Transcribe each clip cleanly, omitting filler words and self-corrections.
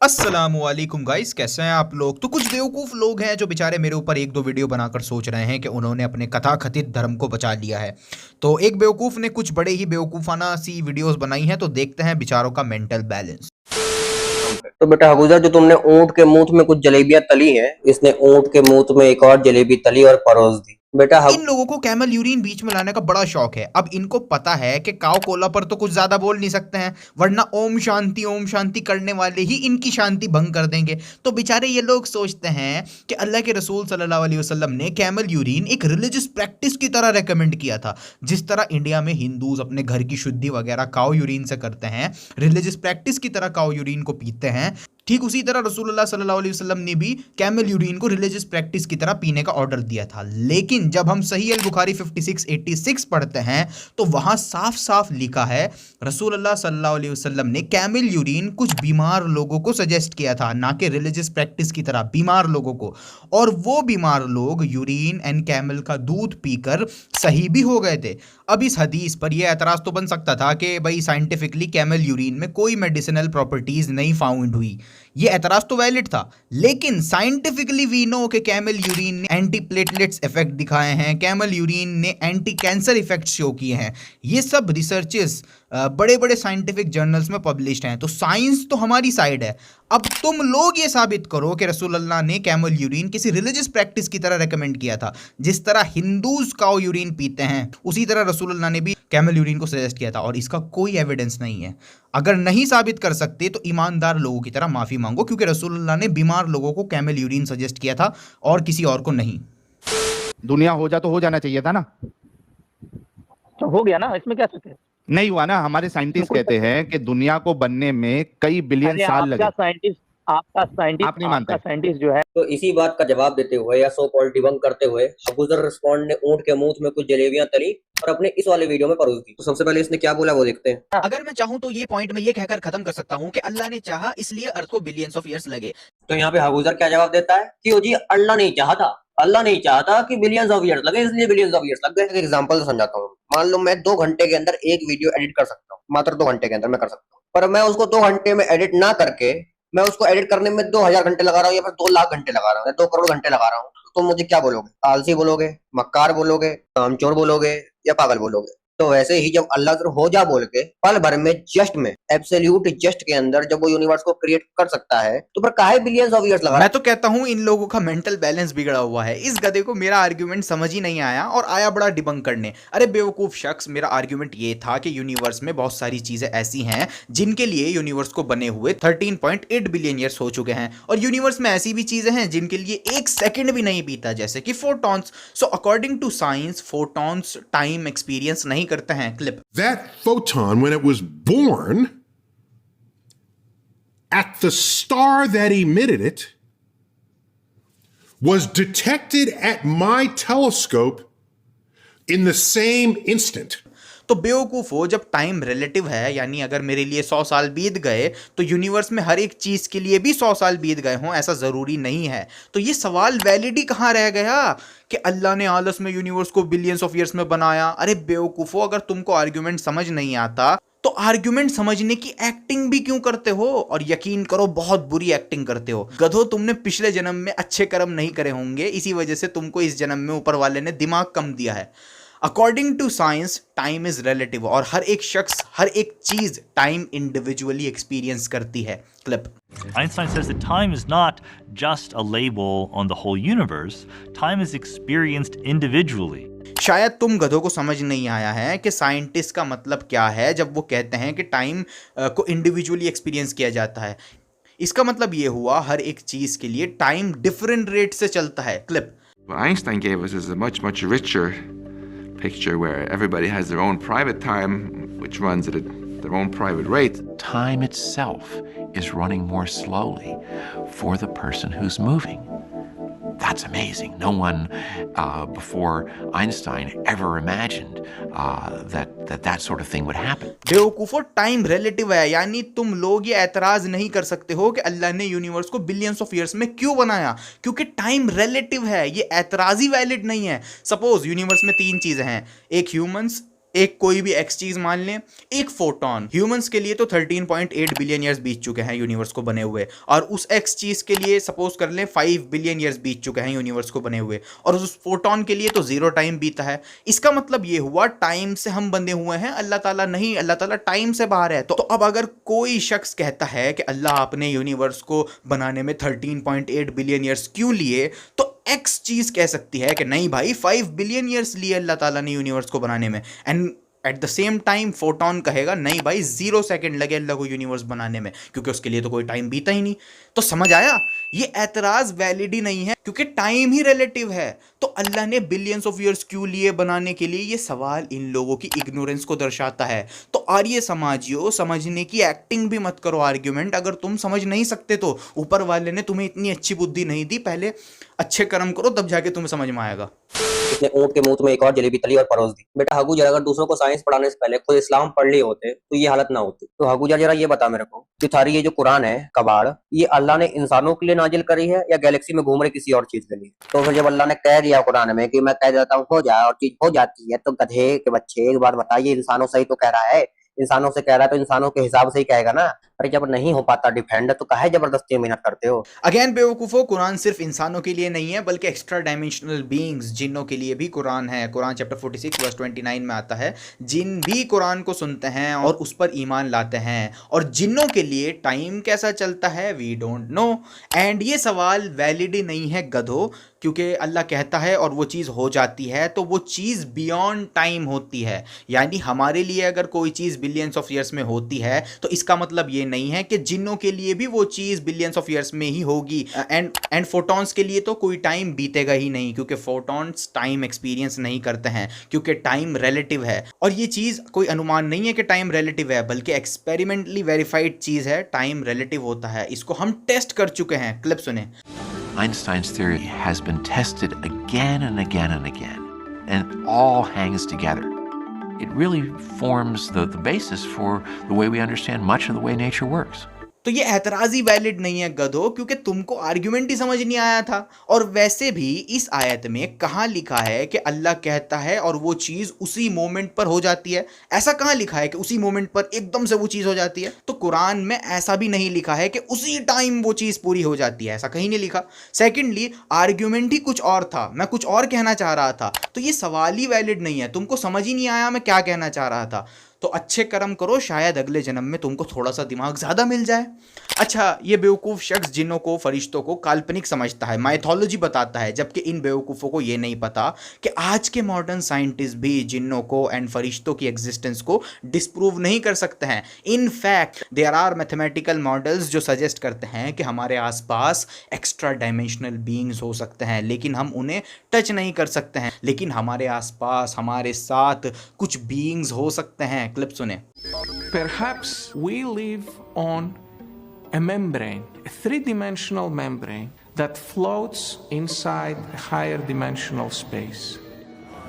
अस्सलामुअलैकुम गाइस, कैसे हैं आप लोग। तो कुछ बेवकूफ़ लोग हैं जो बेचारे मेरे ऊपर एक दो वीडियो बनाकर सोच रहे हैं कि उन्होंने अपने कथाकथित धर्म को बचा लिया है। तो एक बेवकूफ़ ने कुछ बड़े ही बेवकूफ़ाना सी वीडियोस बनाई हैं, तो देखते हैं बेचारों का मेंटल बैलेंस। तो बेटा हगुजा, जो तुमने ऊंट के मुंह में कुछ जलेबियां तली हैं, इसने ऊंट के मुंह में एक और जलेबी तली और परोस दी। बेटा इन लोगों को कैमल यूरिन बीच में लाने का बड़ा शौक है। अब इनको पता है कि काव कोला पर तो कुछ ज्यादा बोल नहीं सकते हैं, वरना ओम शांति करने वाले ही इनकी शांति भंग कर देंगे। तो बेचारे ये लोग सोचते हैं कि अल्लाह के रसूल सल्लल्लाहु अलैहि वसल्लम ने कैमल यूरिन एक रिलीजियस प्रैक्टिस की तरह रेकमेंड किया था। जिस तरह इंडिया में हिंदूज अपने घर की शुद्धि वगैरह काव यूरिन से करते हैं, रिलीजियस प्रैक्टिस की तरह काव यूरिन को पीते हैं, ठीक उसी तरह रसूलुल्लाह सल्लल्लाहु अलैहि वसल्लम ने भी कैमल यूरिन को रिलीजियस प्रैक्टिस की तरह पीने का ऑर्डर दिया था। लेकिन जब हम सही अल बुखारी 5686 पढ़ते हैं तो वहां साफ साफ लिखा है रसूलुल्लाह सल्लल्लाहु अलैहि वसल्लम ने कैमल यूरिन कुछ बीमार लोगों को सजेस्ट किया था, ना कि रिलीजियस प्रैक्टिस की तरह बीमार लोगों को। और वो बीमार लोग यूरिन एंड कैमल का दूध पीकर सही भी हो गए थे। अब इस हदीस पर यह एतराज तो बन सकता था कि भाई साइंटिफिकली कैमल यूरिन में कोई मेडिसिनल प्रॉपर्टीज नहीं फाउंड हुई, ये एतराज तो वैलिड था। लेकिन साइंटिफिकली वी नो कि कैमल यूरिन ने एंटी प्लेटलेट्स इफेक्ट दिखाए हैं, कैमल यूरिन ने एंटी कैंसर इफेक्ट शो किए हैं। ये सब रिसर्चेस बड़े बड़े साइंटिफिक जर्नल्स में पब्लिश्ड हैं। तो साइंस तो हमारी साइड है। अब तुम लोग ये साबित करो कि रसूलुल्लाह ने कैमल यूरिन किसी रिलीजियस प्रैक्टिस की तरह रेकमेंड किया था। जिस तरह हिंदूज काऊ यूरिन पीते हैं, उसी तरह रसूलुल्लाह ने भी कैमल यूरिन को सजेस्ट किया था, और इसका कोई एविडेंस नहीं है। अगर नहीं साबित कर सकते तो ईमानदार लोगों की तरह माफी मांगो, क्योंकि रसूलुल्लाह ने बीमार लोगों को कैमल यूरिन सजेस्ट किया था और किसी और को नहीं। दुनिया हो जा तो हो जाना चाहिए था ना, तो हो गया ना, इसमें क्या सकते हैं। नहीं हुआ ना। हमारे साइंटिस्ट कहते हैं कि दुनिया को बनने में कई बिलियन साल लगे। आपका साइंटिस्ट जो है। तो इसी बात का जवाब देते हुए या सो कॉल्ड डिबंक करते हुए अबूजर रिस्पॉन्ड ने ऊंट के मुंह में कुछ जलेबियां तली और अपने इस वाले वीडियो में परोस दी। तो सबसे पहले इसने क्या बोला वो देखते हैं। अगर मैं चाहूं तो ये पॉइंट में ये कहकर खत्म कर सकता हूं कि अल्लाह ने चाहा इसलिए अर्थ को बिलियंस ऑफ ईयर्स लगे। तो यहाँ पे हबूजर क्या जवाब देता है कि जी अल्लाह नहीं चाहता, अल्लाह नहीं चाहता कि बिलियंस ऑफ ईयर्स लगे, इसलिए बिलियंस ऑफ ईयर्स लग गए। एक एग्जांपल समझाता हूँ। मान लो मैं 2 घंटे के अंदर एक वीडियो एडिट कर सकता हूँ, मात्र 2 घंटे के अंदर मैं कर सकता हूँ, पर मैं उसको 2 घंटे में एडिट ना करके मैं उसको एडिट करने में 2000 घंटे लगा रहा हूँ, या फिर 2 लाख घंटे लगा रहा हूँ, या 2 करोड़ घंटे लगा रहा हूँ। तो मुझे क्या बोलोगे? आलसी बोलोगे, मक्कार बोलोगे, कामचोर बोलोगे, या पागल बोलोगे? तो वैसे ही जब अल्लाह हो जा बोल के पल भर में जस्ट में एब्सोल्यूट जस्ट के अंदर जब वो यूनिवर्स को क्रिएट कर सकता है, तो पर काहे बिलियंस ऑफ ईयर्स लगा। मैं तो कहता हूं इन लोगों का मेंटल बैलेंस बिगड़ा हुआ है। इस गधे को मेरा आर्ग्यूमेंट समझ ही नहीं आया और आया बड़ा डिबंक करने। अरे बेवकूफ शख्स, मेरा आर्ग्यूमेंट ये था कि यूनिवर्स में बहुत सारी चीजें ऐसी हैं जिनके लिए यूनिवर्स को बने हुए 13.8 बिलियन ईयर्स हो चुके हैं, और यूनिवर्स में ऐसी भी चीजें हैं जिनके लिए 1 सेकंड भी नहीं बीता, जैसे कि photons. So according to science photons time experience नहीं करते हैं। Clip. That photon, when it was born, at the star that emitted it, was detected at my telescope in the same instant. तो बेवकूफ हो, जब टाइम रिलेटिव है, यानी अगर मेरे लिए 100 साल बीत गए तो यूनिवर्स में हर एक चीज के लिए भी 100 साल बीत गए हों, ऐसा जरूरी नहीं है। तो ये सवाल वैलिड ही कहां रह गया कि अल्लाह ने आलस में यूनिवर्स को बिलियंस ऑफ ईयर्स में बनाया। अरे बेवकूफो, अगर तुमको आर्ग्यूमेंट समझ नहीं आता तो आर्ग्यूमेंट समझने की एक्टिंग भी क्यों करते हो? और यकीन करो बहुत बुरी एक्टिंग करते हो। गधो, तुमने पिछले जन्म में अच्छे कर्म नहीं करे होंगे, इसी वजह से तुमको इस जन्म में ऊपर वाले ने दिमाग कम दिया है। According to science time is relative, और हर एक शख्स हर एक चीज टाइम इंडिविजुअली एक्सपीरियंस करती है। Clip. Einstein says that time is not just a label on the whole universe. Time is experienced individually. शायद तुम गधों को समझ नहीं आया है कि साइंटिस्ट का मतलब क्या है जब वो कहते हैं कि टाइम को इंडिविजुअली एक्सपीरियंस किया जाता है। इसका मतलब ये हुआ हर एक चीज के लिए टाइम डिफरेंट रेट से चलता है। Clip. What Einstein gave us is a much richer picture where everybody has their own private time, which runs at their own private rate. Time itself is running more slowly for the person who's moving. That's amazing. No one before Einstein ever imagined that sort of thing would happen. बेवकूफो, time relative है, यानी तुम लोग ये एतराज नहीं कर सकते हो कि अल्लाह ने यूनिवर्स को बिलियंस ऑफ ईयर्स में क्यों बनाया, क्योंकि टाइम रिलेटिव है। ये एतराज ही वैलिड नहीं है। सपोज यूनिवर्स में 3 चीजें हैं, एक ह्यूमंस, एक कोई भी एक्स चीज मान लें, एक फोटोन, ह्यूमंस के लिए तो 13.8 बिलियन ईयर्स बीत चुके हैं यूनिवर्स को बने हुए, और उस एक्स चीज के लिए सपोज कर लें 5 बिलियन ईयर्स बीत चुके हैं यूनिवर्स को बने हुए, और उस फोटोन के लिए तो 0 टाइम बीता है। इसका मतलब ये हुआ टाइम से हम बंधे हुए हैं, अल्लाह ताला नहीं, अल्लाह ताला टाइम से बाहर है। तो अब अगर कोई शख्स कहता है कि अल्लाह आपने यूनिवर्स को बनाने में 13.8 बिलियन ईयर्स क्यों लिए, तो एक्स चीज कह सकती है कि नहीं भाई 5 बिलियन ईयर्स लिए अल्लाह ताला ने यूनिवर्स को बनाने में, and at the same time photon कहेगा नहीं भाई 0 सेकंड लगे अल्लाह को यूनिवर्स बनाने में, क्योंकि उसके लिए तो कोई टाइम बीता ही नहीं। तो समझ आया, ये एतराज वैलिड ही नहीं है क्योंकि टाइम ही रिलेटिव है। तो अल्लाह ने बिलियंस ऑफ ईयर्स क्यों लिए बनाने के लिए, ये सवाल इन लोगों की इग्नोरेंस को दर्शाता है। तो आर्य समाजियों, समझने की एक्टिंग भी मत करो आर्ग्यूमेंट, अगर तुम समझ नहीं सकते तो ऊपर वाले ने तुम्हें इतनी अच्छी बुद्धि नहीं दी, पहले अच्छे कर्म करो तब जाके तुम्हें समझ में आएगा। इसने ऊंट के मुंह में एक और जलेबी तली और परोस दी। बेटा हगूजर, अगर दूसरों को साइंस पढ़ाने से पहले खुद इस्लाम पढ़ लिए होते तो ये हालत ना होती। तो हगूजर जरा ये बता मेरे को कि थारी ये जो कुरान है कबाड़, ये अल्लाह ने इंसानों के लिए नाजिल करी है या गैलेक्सी में घूम रहे किसी और चीज के लिए? तो फिर जब अल्लाह ने कह दिया कुरान में कि मैं कह देता हूँ हो जाए और चीज हो जाती है, तो गधे के बच्चे एक बात बताइए, इंसानों से ही तो कह रहा है, इंसानों से कह रहा है तो इंसानों के हिसाब से ही कहेगा ना। अरे जब नहीं हो पाता डिफेंड तो काहे जबरदस्ती मेहनत करते हो? अगेन बेवकूफो, कुरान सिर्फ इंसानों के लिए नहीं है बल्कि एक्स्ट्रा डायमेंशनल बीइंग्स, जिन्नों के लिए भी कुरान है। कुरान चैप्टर 46 वर्स 29 में आता है, जिन भी कुरान को सुनते हैं और उस पर ईमान लाते हैं, और जिन्नों के लिए टाइम कैसा चलता है वी डोंट नो। एंड ये सवाल वैलिड ही नहीं है गधो, क्योंकि अल्लाह कहता है और वो चीज़ हो जाती है तो वो चीज़ बियॉन्ड टाइम होती है। यानी हमारे लिए अगर कोई चीज़ बिलियंस ऑफ ईयर्स में होती है तो इसका मतलब ये नहीं है कि जिन्नों के लिए भी वो चीज़ बिलियंस ऑफ ईयर्स में ही होगी। एंड फोटॉन्स के लिए तो कोई टाइम बीतेगा ही नहीं, क्योंकि फोटॉन्स टाइम एक्सपीरियंस नहीं करते हैं, क्योंकि टाइम रिलेटिव है। और ये चीज़ कोई अनुमान नहीं है कि टाइम रिलेटिव है, बल्कि एक्सपेरिमेंटली वेरीफाइड चीज़ है, टाइम रिलेटिव होता है। इसको हम टेस्ट कर चुके हैं, क्लिप सुने। Einstein's theory has been tested again and again and again, and it all hangs together. It really forms the basis for the way we understand much of the way nature works. तो ये एतराज़ ही valid नहीं है गधो, क्योंकि तुमको argument ही समझ नहीं आया था। और वैसे भी इस आयत में कहाँ लिखा है कि अल्लाह कहता है और वो चीज़ उसी मोमेंट पर हो जाती है? ऐसा कहाँ लिखा है कि उसी मोमेंट पर एकदम से वो चीज़ हो जाती है? तो कुरान में ऐसा भी नहीं लिखा है कि उसी टाइम वो चीज़ पूरी हो जाती है, ऐसा कहीं नहीं लिखा। सेकेंडली आर्ग्यूमेंट ही कुछ और था, मैं कुछ और कहना चाह रहा था, तो ये सवाल ही वैलिड नहीं है। तुमको समझ ही नहीं आया मैं क्या कहना चाह रहा था, तो अच्छे कर्म करो, शायद अगले जन्म में तुमको थोड़ा सा दिमाग ज़्यादा मिल जाए। अच्छा, ये बेवकूफ़ शख्स जिन्नों को, फरिश्तों को काल्पनिक समझता है, माइथोलॉजी बताता है, जबकि इन बेवकूफ़ों को ये नहीं पता कि आज के मॉडर्न साइंटिस्ट भी जिन्नों को एंड फरिश्तों की एग्जिस्टेंस को डिस्प्रूव नहीं कर सकते हैं। In fact there are mathematical models जो सजेस्ट करते हैं कि हमारे आसपास एक्स्ट्रा डायमेंशनल बीइंग्स हो सकते हैं, लेकिन हम उन्हें टच नहीं कर सकते हैं। लेकिन हमारे आसपास, हमारे साथ कुछ बीइंग्स हो सकते हैं। क्लिप सुने। Perhaps we live on a membrane, a three-dimensional membrane that floats inside a higher dimensional space.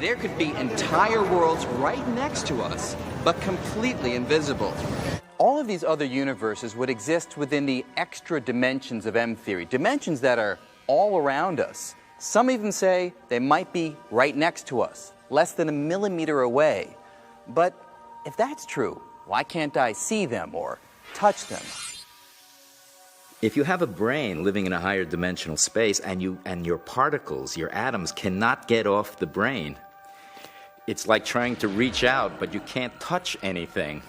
There could be entire worlds right next to us, but completely invisible. All of these other universes would exist within the extra dimensions of M-theory, dimensions that are all around us. Some even say they might be right next to us, less than a millimeter away. But if that's true, why can't I see them or touch them? If you have a brain living in a higher dimensional space and your particles, your atoms cannot get off the brain, it's like trying to reach out but you can't touch anything.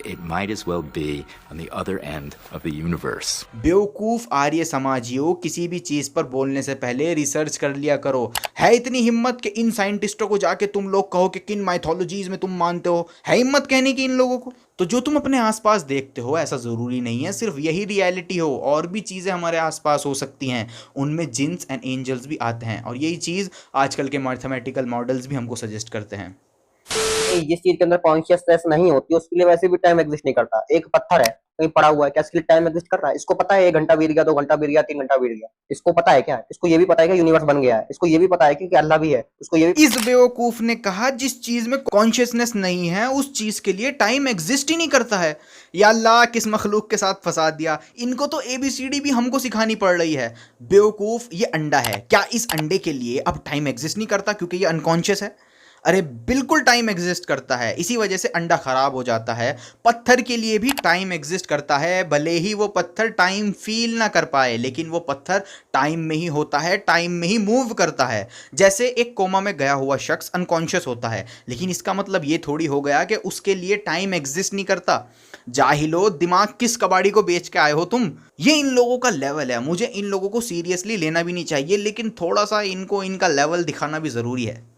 It might as well be on the other end of the universe. बेवकूफ आर्य समाजियों, किसी भी चीज पर बोलने से पहले research कर लिया करो। है इतनी हिम्मत कि इन साइंटिस्टों को जाके तुम लोग कहो कि किन माइथोलॉजीज में तुम मानते हो? है हिम्मत कहने की इन लोगों को? तो जो तुम अपने आसपास देखते हो ऐसा ज़रूरी नहीं है सिर्फ यही रियलिटी हो, और भी चीज़ें हमारे आसपास हो सकती हैं, उनमें जिन्स एंड एंजल्स भी आते हैं। और यही चीज़ आजकल के मैथमेटिकल मॉडल्स भी हमको सजेस्ट करते हैं। जिस चीज के अंदर कॉन्शियसनेस नहीं होती उसके लिए वैसे भी टाइम एग्जिस्ट नहीं करता। एक पत्थर है कहीं पड़ा हुआ है, क्या इसके लिए टाइम एग्जिस्ट कर रहा है? इसको पता है 1 घंटा बीत गया, 2 घंटा बीत गया, 3 घंटा बीत गया। इसको पता है क्या? इसको ये भी पता है कि यूनिवर्स बन गया है, इसको ये भी पता है कि अल्लाह भी है, इसको ये भी। इस बेवकूफ ने कहा जिस चीज में कॉन्शियसनेस नहीं है उस चीज के लिए टाइम एग्जिस्ट ही नहीं करता है। या अल्लाह, किस मखलूक के साथ फंसा दिया इनको, तो ABCD भी हमको सिखानी पड़ रही है। बेवकूफ, ये अंडा है, क्या इस अंडे के लिए अब टाइम एग्जिस्ट नहीं करता क्योंकि ये अनकॉन्शियस है? अरे बिल्कुल टाइम एग्जिस्ट करता है, इसी वजह से अंडा खराब हो जाता है। पत्थर के लिए भी टाइम एग्जिस्ट करता है, भले ही वो पत्थर टाइम फील ना कर पाए, लेकिन वो पत्थर टाइम में ही होता है, टाइम में ही मूव करता है। जैसे एक कोमा में गया हुआ शख्स अनकॉन्शियस होता है, लेकिन इसका मतलब ये थोड़ी हो गया कि उसके लिए टाइम एग्जिस्ट नहीं करता। जाहिलो, दिमाग किस कबाड़ी को बेच के आए हो तुम। ये इन लोगों का लेवल है, मुझे इन लोगों को सीरियसली लेना भी नहीं चाहिए, लेकिन थोड़ा सा इनको इनका लेवल दिखाना भी ज़रूरी है।